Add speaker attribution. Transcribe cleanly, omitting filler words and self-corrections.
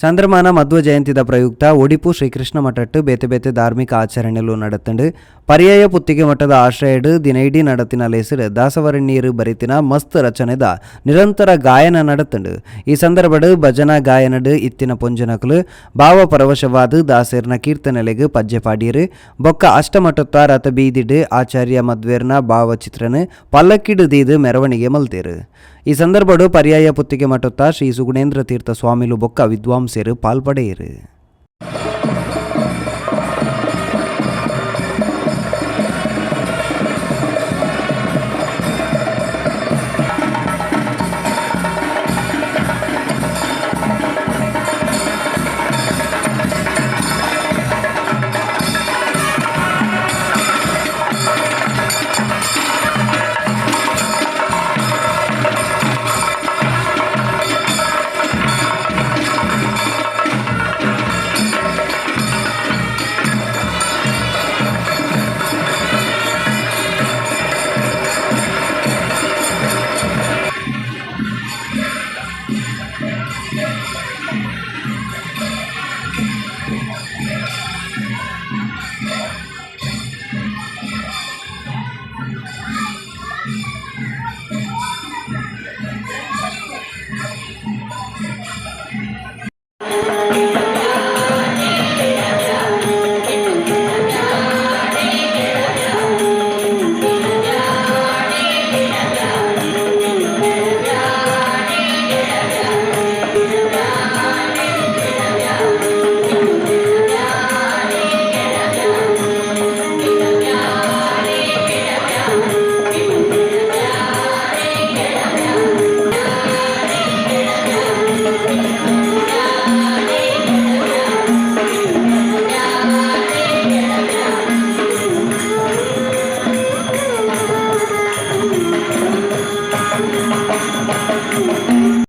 Speaker 1: ಚಂದ್ರಮಾನ ಮಧ್ವ ಜಯಂತಿದ ಪ್ರಯುಕ್ತ ಉಡುಪಿ ಶ್ರೀಕೃಷ್ಣ ಮಠಟ್ಟು ಬೇತೆ ಬೇತೆ ಧಾರ್ಮಿಕ ಆಚರಣೆಗಳು ನಡತಂಡು ಪರ್ಯಾಯ ಪುತ್ತಿಗೆ ಮಠದ ಆಶ್ರಯಡು ದಿನೈಡಿ ನಡತಿನ ಲೇಸರು ದಾಸವರಣ್ಯರು ಬರಿತಿನ ಮಸ್ತ್ ರಚನೆದ ನಿರಂತರ ಗಾಯನ ನಡತಂಡು. ಈ ಸಂದರ್ಭಡು ಭಜನಾ ಗಾಯನಡು ಇತ್ತಿನ ಪೊಂಜನಕಲು ಭಾವಪರವಶವಾದ ದಾಸೇರ್ನ ಕೀರ್ತನೆಲೆಗೆ ಪಜ್ಜೆ ಪಾಡೀರು. ಬೊಕ್ಕ ಅಷ್ಟಮಠತ್ವ ರಥ ಬೀದಿಡು ಆಚಾರ್ಯ ಮಧ್ವೇರ್ನ ಭಾವಚಿತ್ರನು ಪಲ್ಲಕ್ಕಿಡು ದೀದು ಮೆರವಣಿಗೆ ಮಲ್ತೇರು. ಈ ಸಂದರ್ಭಡು ಪರ್ಯಾಯ ಪುತ್ತಿಗೆ ಮಠತ್ತ ಶ್ರೀ ಸುಗುಣೇಂದ್ರ ತೀರ್ಥ ಸ್ವಾಮಿಲು ಬೊಕ್ಕ ವಿದ್ವಾಂಸರು ಪಾಲ್ಪಡೆಯಿರು.